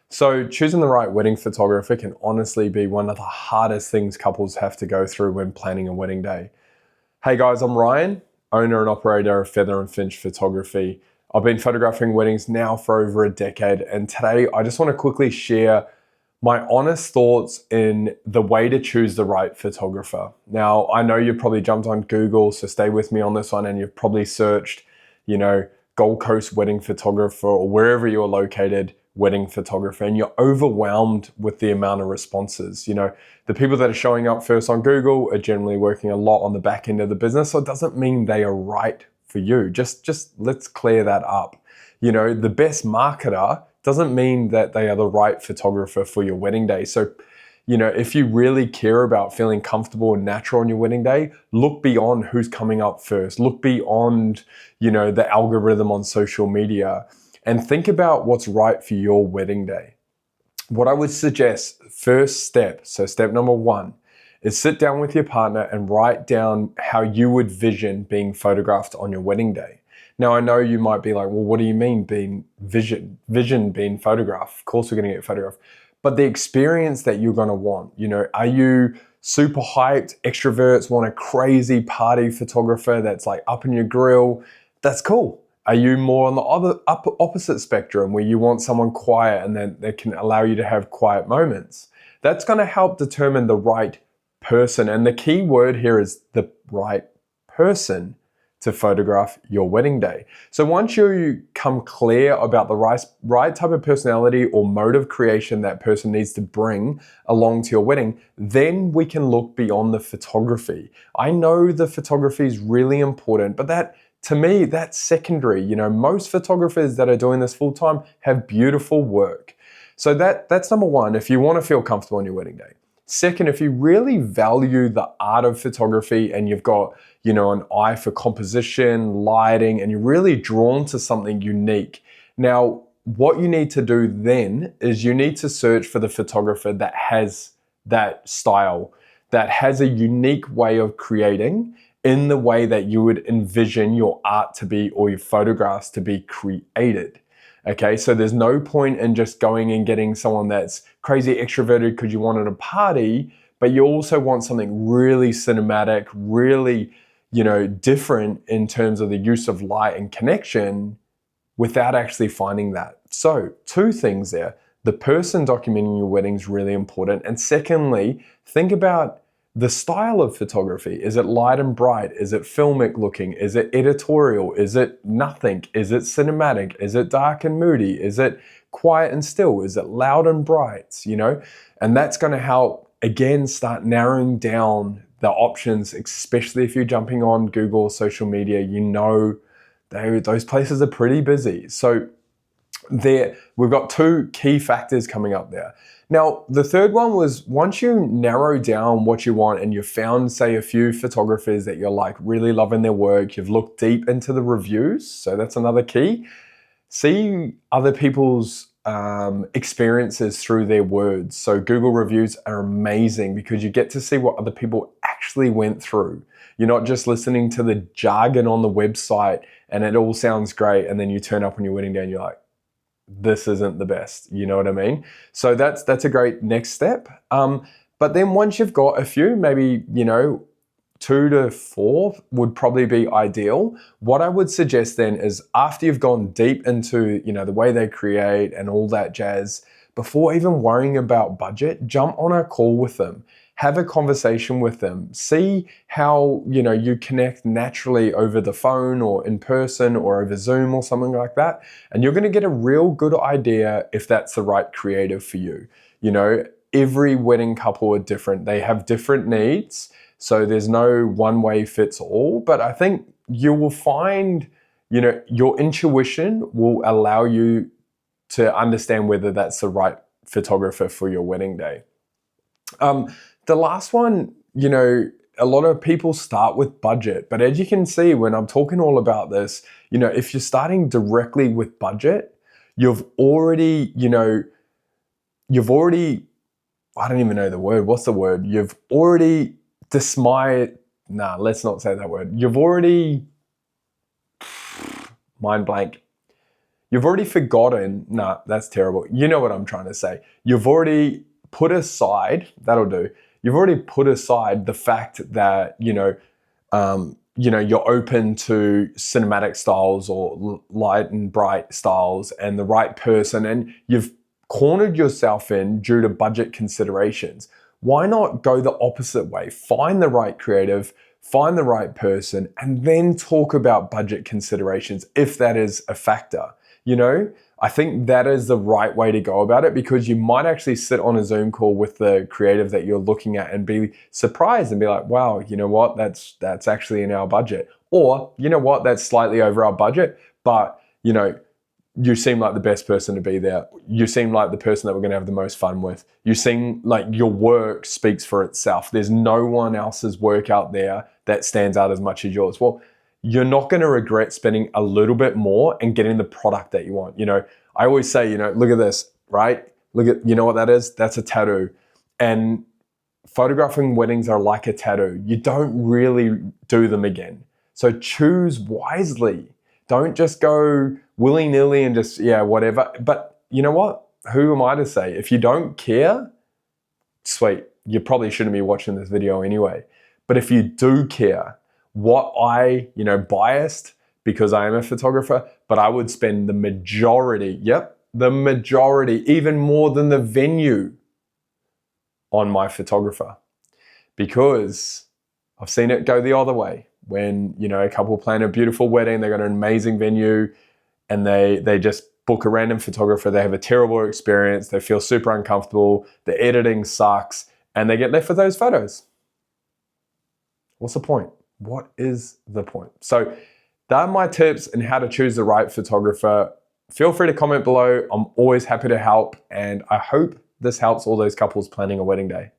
So choosing the right wedding photographer can honestly be one of the hardest things couples have to go through when planning a wedding day. Hey guys, I'm Ryan, owner and operator of Feather and Finch Photography. I've been photographing weddings now for over a decade, and today I just want to quickly share my honest thoughts in the way to choose the right photographer. Now, I know you've probably jumped on Google, so stay with me on this one, and you've probably searched, Gold Coast wedding photographer or wherever you're located, wedding photographer, and you're overwhelmed with the amount of responses. The people that are showing up first on Google are generally working a lot on the back end of the business, so it doesn't mean they are right for you. Just let's clear that up. The best marketer doesn't mean that they are the right photographer for your wedding day. So, if you really care about feeling comfortable and natural on your wedding day, look beyond who's coming up first. Look beyond, the algorithm on social media and think about what's right for your wedding day. What I would suggest, first step, so step number one, is sit down with your partner and write down how you would vision being photographed on your wedding day. Now, I know you might be like, well, what do you mean being vision being photographed? Of course we're going to get photographed. But the experience that you're going to want, are you super hyped, extroverts, want a crazy party photographer that's like up in your grill? That's cool. Are you more on the opposite spectrum where you want someone quiet and then they can allow you to have quiet moments? That's going to help determine the right person. And the key word here is the right person to photograph your wedding day. So once you come clear about the right type of personality or mode of creation that person needs to bring along to your wedding, then we can look beyond the photography. I know the photography is really important, but to me, that's secondary. Most photographers that are doing this full time have beautiful work. So that's number one, if you want to feel comfortable on your wedding day. Second, if you really value the art of photography and you've got, an eye for composition, lighting, and you're really drawn to something unique. Now, what you need to do then is you need to search for the photographer that has that style, that has a unique way of creating in the way that you would envision your art to be or your photographs to be created. Okay, so there's no point in just going and getting someone that's crazy extroverted because you wanted a party, but you also want something really cinematic, really, different in terms of the use of light and connection without actually finding that. So, two things there. The person documenting your wedding is really important. And secondly, think about the style of photography. Is it light and bright? Is it filmic looking? Is it editorial? Is it nothing? Is it cinematic? Is it dark and moody? Is it quiet and still? Is it loud and bright? And that's going to help, again, start narrowing down the options, especially if you're jumping on Google or social media. Those places are pretty busy. So we've got two key factors coming up there. Now, the third one was once you narrow down what you want and you've found, say, a few photographers that you're like really loving their work, you've looked deep into the reviews, so that's another key. See other people's experiences through their words. So Google reviews are amazing because you get to see what other people actually went through. You're not just listening to the jargon on the website and it all sounds great and then you turn up on your wedding day and you're like, this isn't the best, you know what I mean? So that's a great next step. But then once you've got a few, maybe, 2 to 4 would probably be ideal. What I would suggest then is after you've gone deep into, the way they create and all that jazz, before even worrying about budget, jump on a call with them. Have a conversation with them. See how, you connect naturally over the phone or in person or over Zoom or something like that. And you're going to get a real good idea if that's the right creative for you. Every wedding couple are different. They have different needs. So there's no one way fits all. But I think you will find, your intuition will allow you to understand whether that's the right photographer for your wedding day. The last one, a lot of people start with budget, but as you can see, when I'm talking all about this, if you're starting directly with budget, you've already, I don't even know the word. What's the word? You've already let's not say that word. You've already, mind blank. You've already forgotten, nah, that's terrible. You know what I'm trying to say. You've already put aside, that'll do. You've already put aside the fact that, you're open to cinematic styles or light and bright styles and the right person, and you've cornered yourself in due to budget considerations. Why not go the opposite way? Find the right creative, find the right person, and then talk about budget considerations if that is a factor. I think that is the right way to go about it, because you might actually sit on a Zoom call with the creative that you're looking at and be surprised and be like, wow, you know what, that's actually in our budget. Or, you know what, that's slightly over our budget, but you seem like the best person to be there. You seem like the person that we're going to have the most fun with. You seem like your work speaks for itself. There's no one else's work out there that stands out as much as yours. Well, you're not going to regret spending a little bit more and getting the product that you want. I always say, look at this, right? Look at, you know what that is? That's a tattoo. And photographing weddings are like a tattoo. You don't really do them again. So choose wisely. Don't just go willy-nilly and just, whatever. But you know what? Who am I to say? If you don't care, sweet. You probably shouldn't be watching this video anyway. But if you do care, what biased because I am a photographer, but I would spend the majority, even more than the venue on my photographer, because I've seen it go the other way. When, a couple plan a beautiful wedding, they got an amazing venue, and they just book a random photographer, they have a terrible experience, they feel super uncomfortable, the editing sucks, and they get left with those photos. What's the point? What is the point? So that are my tips on how to choose the right photographer. Feel free to comment below. I'm always happy to help, and I hope this helps all those couples planning a wedding day.